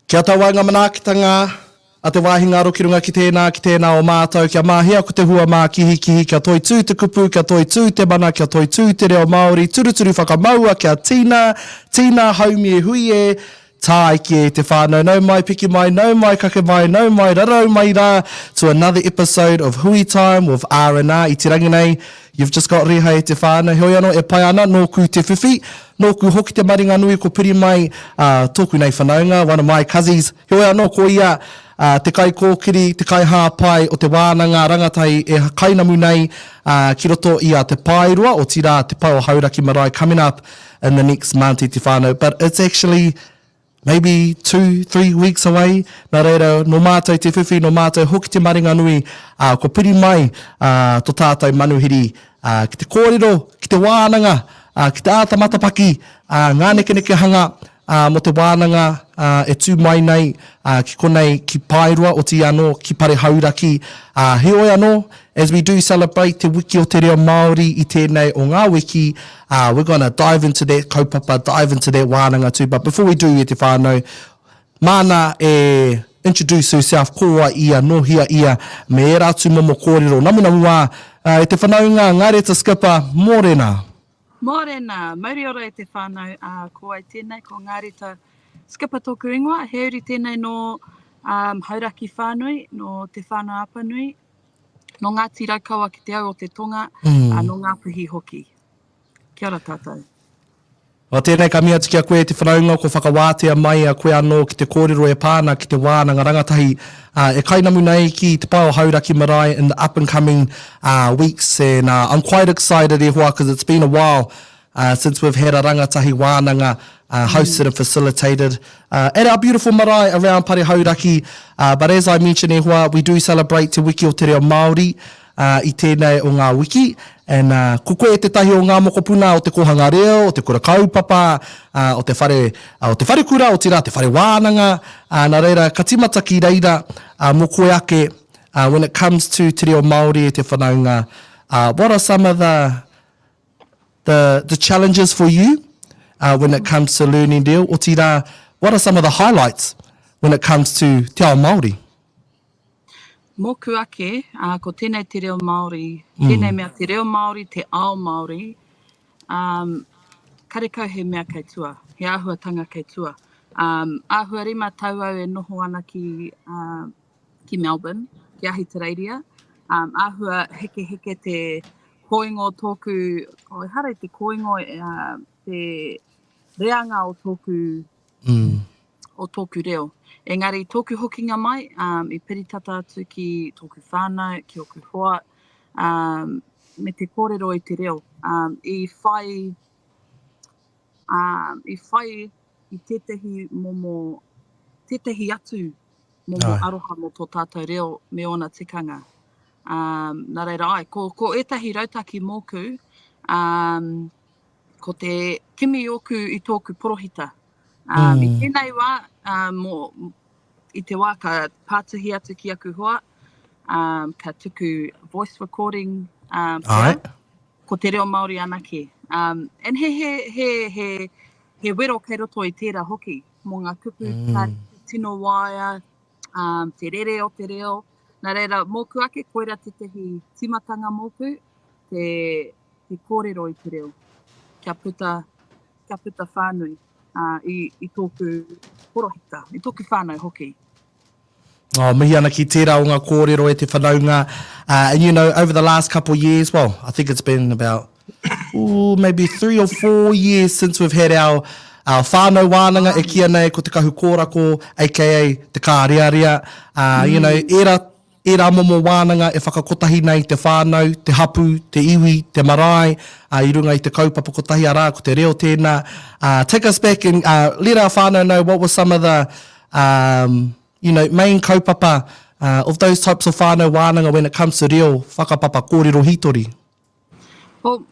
Kia tau wainga manaakitanga, a te wāhinga rokirunga ki tēnā o mātou, kia māhia ko te hua mā kihi, kia toi tū te kupu, kia toi tū te mana, kia toi tū te reo Māori, turuturu whakamaua, kia tīna haumi e hui e, tā iki e te whānau, nau mai piki mai, nau mai kake mai, nau mai rarau mai rā, to another episode of Hui Time with R&R i te rangi nei. You've just got reha e te whānau, hoi anō e pai ana, nōku te whiwhi, nōku hoki te maringa nui ko piri mai, tōku nei whanaunga, one of my cousins, hoi anō ko ia, te kai kōkiri, te kai hāpai o te wānanga rangatahi e kainamu nei ki roto i a Te Pai rua o tira Te Pai o Hauraki Marae coming up in the next month i te whānau. But it's actually maybe 2-3 weeks away. Nā reira, no mātou te whiwhi, no mātou hoki te maringa nui, ko piri mai tō tātou manuhiri, ki te kōrero, ki te wānanga, ki te ātamatapaki, ngā nekeneke hanga, mo te wānanga e tū mai nei ki konei ki Pairua o ti anō ki pare hauraki. He oi anō, as we do celebrate te wiki o te reo Māori i tēnei o ngā wiki, we're going to dive into that kaupapa, dive into that wānanga too. But before we do e te whānau, mana e introduce yourself, koa ia, nohia ia, me e rātu momo kōrero. Namunamu wā, e te whanaunga Ngareta Skipper, mōrena. Mōrena, mauri ora e te whānau, ko ai tēnei, ko Ngareta Skipper tōku ingoa, he uri tēnei no hauraki whānui, no te whānau apanui, no ngā tirakaua ki te au o te tonga, no ngā puhi hoki. Kia ora tātou. O tēnei ka mea tiki a koe te whanaunga ko whakawātea mai a koe anō ki te kōrero e pāna ki te wānanga rangatahi. E kainamu nei ki Te Pai o Hauraki Marae in the up and coming weeks, and I'm quite excited e hoa because it's been a while since we've had a rangatahi wānanga hosted and facilitated at our beautiful marae around Pare Hauraki. But as I mentioned e hoa, we do celebrate te wiki o te reo Māori i tēnei o ngā wiki. And ko koe te tahi o ngā mokopuna o te kohanga reo, o te kura kaupapa, o te whare kura, o tira te whare wānanga. Nā reira, ka timata ki reira mo koe ake when it comes to te reo Māori e te whanaunga. What are some of the challenges for you when it comes to learning reo? O tira, what are some of the highlights when it comes to te ao Māori? Moku ake, ko tēnei te reo Māori, tēnei mea te reo Māori, te ao Māori, karekau he mea kei tua, he āhuatanga kei tua. Āhua rima tauau e noho ana ki Melbourne, ki Ahitereiria. Āhua heke te koingo tōku, harai te koingo, te reanga o tōku reo. Engari, tōku hokinga mai, I peritata atu ki tōku whānau, ki oku hoa, me te kōrero i te reo. I whai I tētahi atu momo aroha mo tō tātou reo me ona tikanga. Nā reira ai, ko etahi rautaki mōku, ko te kimi oku I tōku porohita. I tēnei wā, I te wā ka pātuhi atu ki aku hoa, ka tuku voice recording, ko te reo Māori anake. And he wero kei roto I tērā hoki, mō ngā kupu, ka tino waia, te rere o te reo. Nā reira, mōku ake, koera te tehi timatanga mōku, te kōrero I te reo. Kia puta whānui. I tōku porohita, I tōku whānau hoki. Mihi ana ki tērā o ngā kōrero e te whanaunga. And you know, over the last couple of years, well, I think it's been about maybe 3 or 4 years since we've had our whānau wānanga e kia nei ko te kahu kōrako, aka te kārearea. You know, era momo wānanga e whakakotahi nei te whānau, te hapu, te iwi, te marae, I runga I te kaupapa kotahi arā, ko te reo tēnā. Take us back and let our whānau know what were some of the main kaupapa of those types of whānau wānanga when it comes to reo, whakapapa, kōrero hitori. Well,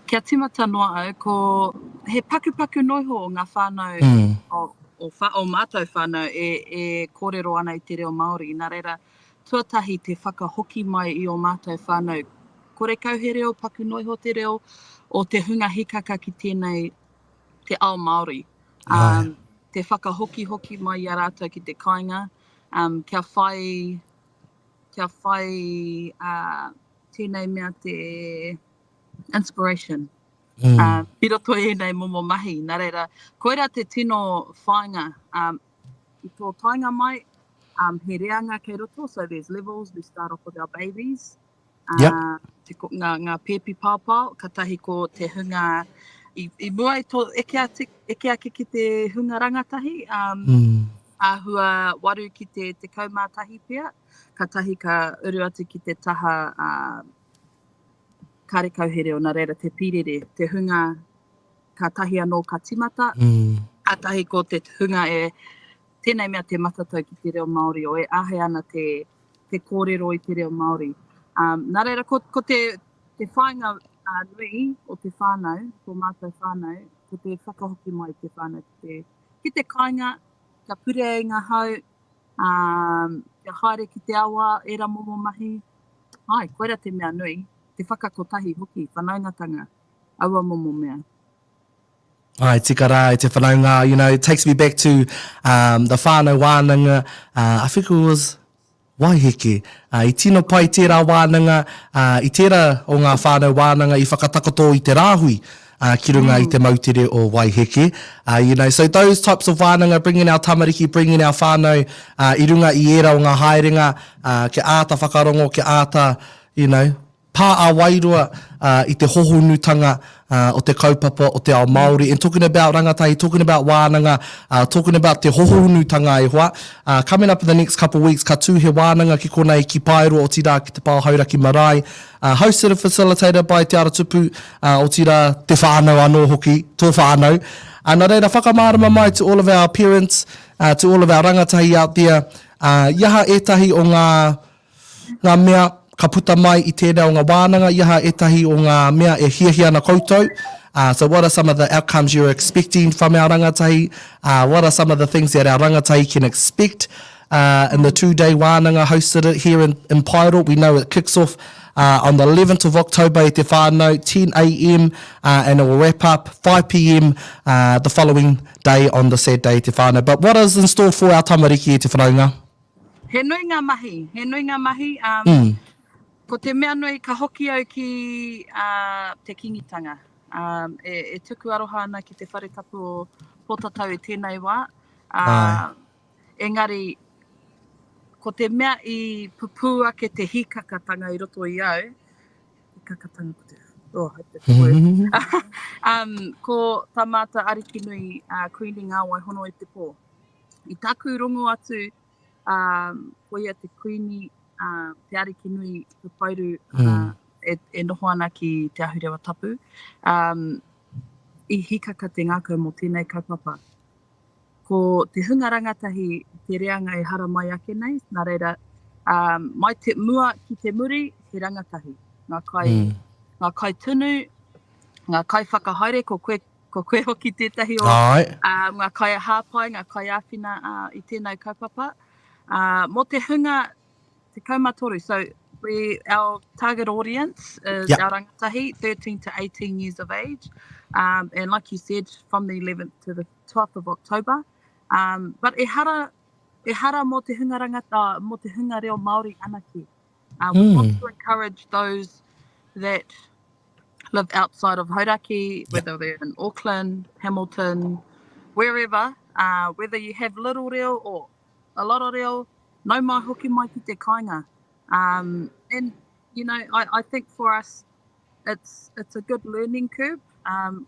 kia timata noa au, ko he paku noiho o ngā whānau o mātou whānau e kōrero ana I te reo Māori. Nā reira, tuatahi te whakahoki mai I o mātou whānau. Kore kau he reo, paku noiho te reo, o te hunga hikaka ki tēnei te ao Māori. Ai. Te whakahoki mai i a rātou ki te kāinga. Kia whai tēnei mea te inspiration. Piro toi nei momo mahi. Nā reira, koera te tino whāinga. I tō tainga mai, he reanga kei roto, so there's levels, we start off with our babies. Ngā pēpi pāpā, katahi ko te hunga, I mua I tō eke ake ki te hunga rangatahi, āhua waru ki te kaumātahi pia, katahi ka uru atu ki te taha karekauhere o nā reira te pirere, te hunga ka tahi anō ka timata, katahi ko te hunga tēnei mea te matatau ki te reo Māori, o ahe ana te kōrero I te reo Māori. Nā reira, ko te whāinga nui o te whānau, ko mātou whānau, ko te whakahoki mai te whānau, ki te kāinga, ka pure ai ngā hau, kia haere ki te awa, era momo mahi. Ai, koera te mea nui, te whakakotahi hoki, whanaungatanga, aua momo mea. Ai, tika rā, te whanaunga, you know, it takes me back to the whānau wānanga, I think it was Waiheke. I tino pai tērā wānanga, I tērā o ngā whānau wānanga I whakatakoto I te rāhui, ki runga I te mautere o Waiheke. You know, so those types of wānanga, bringing our tamariki, bringing our whānau, I runga I era o ngā haerenga, ke āta whakarongo, ke āta, you know, pā a wairua I te hohonutanga o te kaupapa o te ao Māori. And talking about rangatahi, talking about wānanga, talking about te hohonutanga e hoa. Coming up in the next couple of weeks, ka tū he wānanga ki konei ki Paero o tira ki te Pai Hauraki Marae. Hosted and facilitated by Te Aratupu o tira te whānau anō hoki, tō whānau. Nā reira, whakamārama mai to all of our parents, to all of our rangatahi out there. Iaha etahi o ngā mea, ka puta mai I tēnā o ngā wānanga, iaha etahi o ngā mea e hiahia na koutou. So what are some of the outcomes you're expecting from our rangatahi? What are some of the things that our rangatahi can expect in the 2-day wānanga hosted here in Paero? We know it kicks off on the 11th of October I te whānau, 10 a.m. And it will wrap up 5 p.m. The following day on the said day I te whānau. But what is in store for our tamariki I te whanaunga? He nui ngā mahi. Ko te mea nui ka hoki au ki te kingitanga. E tuku aroha ana ki te whare tapu o potatau tēnei wā. Engari, ko te mea I pupua ke te hikakatanga I roto I au. Hikakatanga ko te... ko tamata ariki nui kuini ngā waihono I te pō. I taku rongo atu, ko ia te kuini te ariki nui te pairu e noho ana ki te ahurewa tapu. I hikaka te ngākau mō tēnei kaupapa. Ko te hunga rangatahi te reanga e hara mai ake nei, nā reira, mai te mua ki te muri, he rangatahi. Ngā kai tunu, ngā kai whakahaere, ko koe hoki tētahi o ngā kai hāpai, ngā kai āwhina I tēnei kaupapa. Mō te hunga, te kaumatoru, so our target audience is our rangatahi, 13 to 18 years of age. And like you said, from the 11th to the 12th of October. But e hara mō te hunga rangata, mō te hunga reo Māori anake. We want to encourage those that live outside of Hauraki, whether they're in Auckland, Hamilton, wherever, whether you have little reo or a lot of reo, no mai hoki mai ki te kāinga. And, you know, I think for us, it's a good learning curve.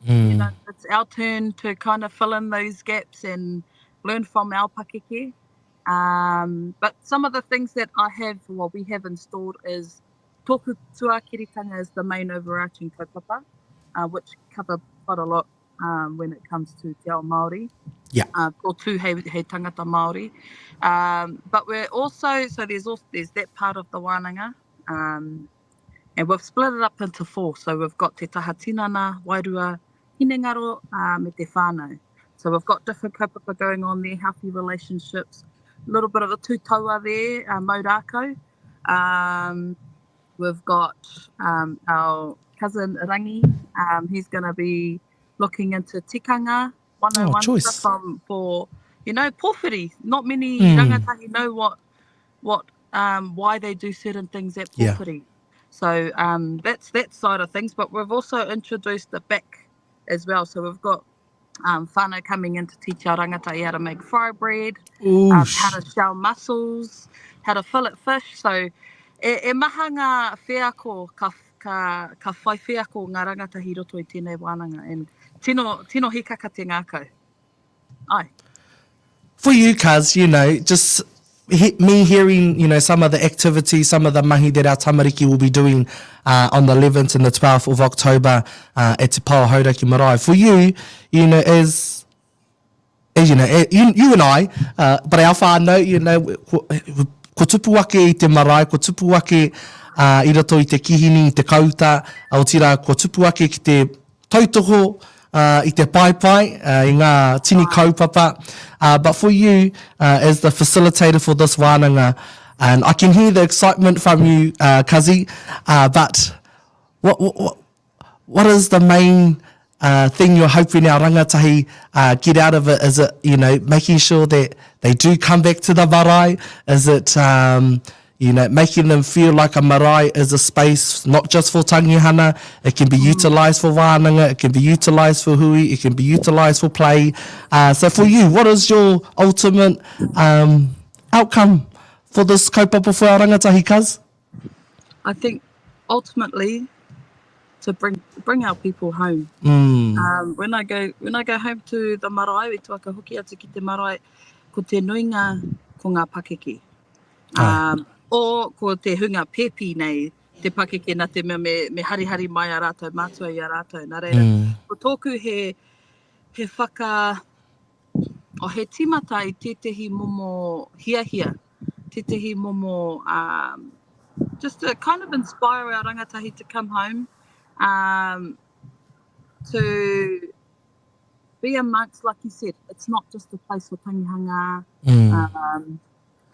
You know, it's our turn to kind of fill in those gaps and learn from our pakeke. But some of the things that we have installed is tōku tuakiritanga is the main overarching kaupapa, which cover quite a lot when it comes to te ao Māori. Ko tū hei tangata Māori. But we're also, so there's that part of the wānanga. And we've split it up into 4. So we've got te taha tinana, wairua, hinengaro, me te whānau. So we've got different kaupapa going on there, healthy relationships, a little bit of a tūtaua there, maurākau. We've got our cousin Rangi. He's going to be looking into tikanga, 101 choice. stuff for, pōwhiri. Not many rangatahi know why they do certain things at pōwhiri. So that's that side of things. But we've also introduced the back as well. So we've got whānau coming in to teach our rangatahi how to make fry bread, how to shell mussels, how to fillet fish. So e maha ngā wheako ka whai wheako ngā rangatahi roto i tēnei wānanga. And tino hikaka te ngākau. Ai. For you, Kaz, just me hearing, some of the activities, some of the mahi that our tamariki will be doing on the 11th and the 12th of October at Te Pai Hauraki Marae. For you, as you and I, but our whānau, ko tupu ake i te marae, ko tupu ake I rato i te kihini, i te kauta, aotira, ko tupu ake ki te tautoko, I te pai, I ngā tini kaupapa. But for you, as the facilitator for this wānanga, and I can hear the excitement from you, Kazi, but what is the main thing you're hoping our rangatahi get out of it? Is it, making sure that they do come back to the marae? Is it, making them feel like a marae is a space not just for tangihana, it can be utilised for wānanga, it can be utilised for hui, it can be utilised for play. So for you, what is your ultimate outcome for this kaupapa for our rangatahi, Kaz? I think ultimately to bring our people home. When I go home to the marae, e tuaka hoki atu ki te marae, ko te nuinga ko ngā pakeke. O ko te hunga pepi nei, te pakeke na te mea me harihari mai a rātou, mātua i a rātou. Nā reira, ko tōku he whaka, he timata i tētehi momo hiahia, tētehi momo, just to kind of inspire our rangatahi to come home, to be amongst, like you said, it's not just a place for tangihanga,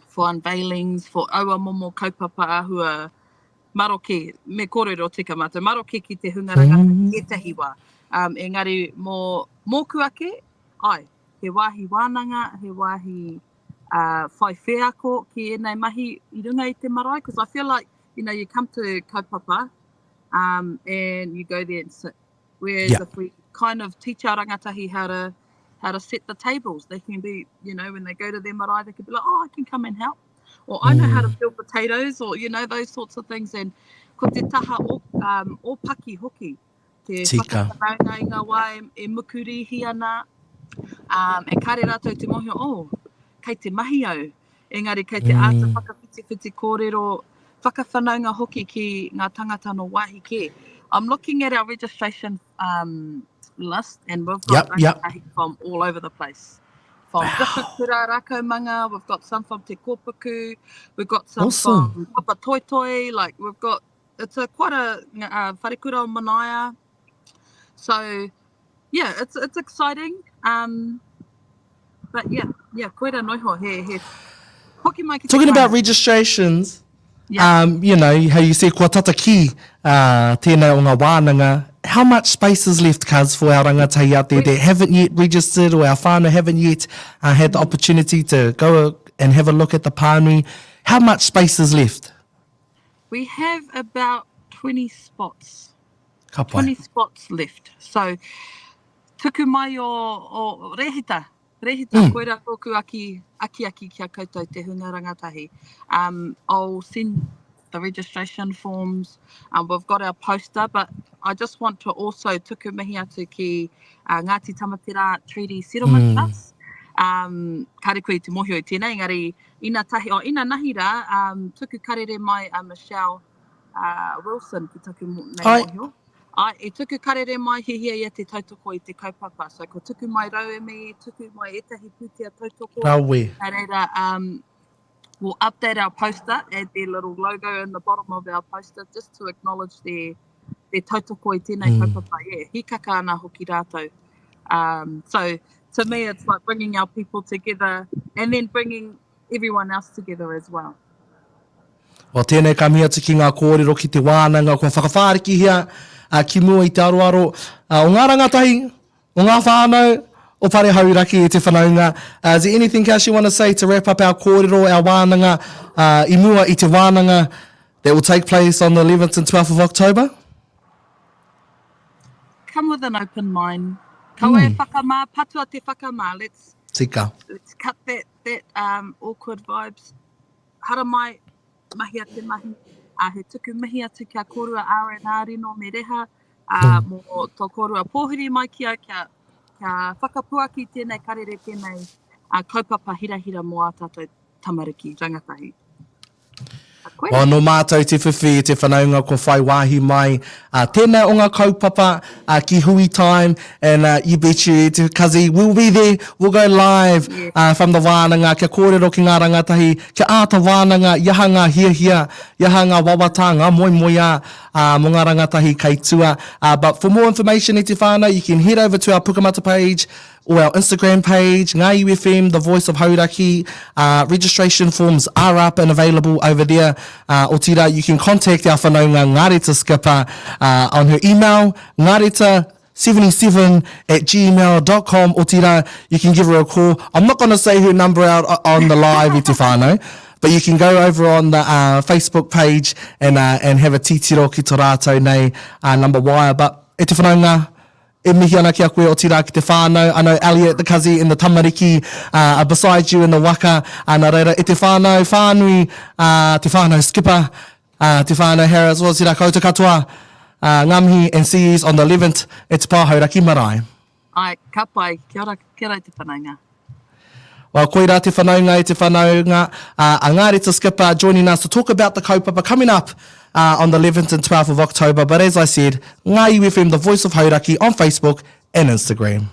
for unveilings, for aua momo kaupapa ahua, maroke, me kōrero tika mātou, maroke ki te hunga rangatahi etahi wā. Engari, mōku ake, he wāhi wānanga, he wāhi whai wheako ki enei mahi I runga I te marae, because I feel like, you come to kaupapa, and you go there and sit. Whereas if we kind of teach our rangatahi how to set the tables, they can be, when they go to their marae, they can be like, I can come and help. Or I know how to peel potatoes, or, those sorts of things. And ko te taha o paki hoki. Te whakataraunga I ngā wai e mukurihi ana. E kare rātou te mohio, kei te mahi au. Engari, kei te āta whakawhiti kōrero, whakawhanaunga hoki ki ngā tangata no wāhi ke. I'm looking at our registration list, and we've got rangatahi from all over the place. From different kura rakaumanga, we've got some from Te Kōpaku, we've got some from Papa Toitoi, like we've got, it's quite a wharekura o manaia. So, yeah, it's exciting. But koera noiho, he hoki mai ki te Talking about registrations, how you say kua tata ki tēnei o ngā wānanga, how much space is left, Kaz, for our rangatahi out there that haven't yet registered, or our whānau haven't yet had the opportunity to go and have a look at the pānui? How much space is left? We have about 20 spots. Ka pai. 20 spots left. So, tuku mai o rehita, koera tōku aki kia koutou te hunga rangatahi. I'll send the registration forms. We've got our poster, but I just want to also tuku mihi atu ki Ngāti Tamatera Treaty Settlement Trust. Kare koe te mohio I tēnei, engari ina nahi rā, tuku karere mai Michelle Wilson ki taku nei mohio. E tuku karere mai hihia ia te tautoko I te kaupapa. So ko tuku mai rauemi, tuku mai etahi pūtea tautoko. Rawe. Nā we'll update our poster, add their little logo in the bottom of our poster, just to acknowledge their tautoko I tēnei kaupapa. Hikaka ana hoki rātou. So to me, it's like bringing our people together and then bringing everyone else together as well. Well, tēnei ka mihi atu ki ngā kōrero ki te wānanga, kua whakawhāriki hia ki mua I te aroaro. O ngā rangatahi, O ngā whānau, o pare hauraki e te whanaunga. Is there anything else you want to say to wrap up our kōrero, our wānanga, I mua i te wānanga that will take place on the 11th and 12th of October? Come with an open mind. Kaua e whakamā, patua te whakamā. Let's cut that awkward vibes. Hara mai, mahi a te mahi. He tuku mihi atu kia kōrua R&R rino me reha. Mō tō kōrua pōhuri mai kia whakapuaki tēnei karere tēnei kaupapa hira mō a tātou tamariki, rangatahi. O no mātou te whiwhi, te whanaunga ko whai wāhi mai. Tēnā o ngā kaupapa ki Hui Time, and you bet you, te kazi, we'll be there, we'll go live from the wānanga, kia kōrero ki ngā rangatahi, kia āta wānanga, iaha ngā hia, iaha ngā wawatanga, moia, mō ngā rangatahi kei tua. But for more information e te whānau, you can head over to our Pukamata page, or our Instagram page, Ngā UFM, the voice of Hauraki. Registration forms are up and available over there. O tira, you can contact our whanaunga Ngareta Skipper on her email, ngareta77@gmail.com. O tira, you can give her a call. I'm not going to say her number out on the live i te whānau, but you can go over on the Facebook page and have a titiro ki tō rātou nei number wire. But e te whanaunga, e mihi ana ki a koe o tira ki te whānau. I know Elliot, the kazi, and the tamariki are beside you in the waka. Nā reira, e te whānau, whānui, te whānau Skipper, te whānau Harris, o tira koutou katoa, ngamihi, and see yous on the 11th. E Te Pai, Hauraki Marae. Ai, ka pai, kia ora te whanaunga. Well, koira te whanaunga e te whanaunga. Ngareta Skipper joining us to talk about the kaupapa coming up on the 11th and 12th of October. But as I said, Ngā UFM, the voice of Hauraki, on Facebook and Instagram.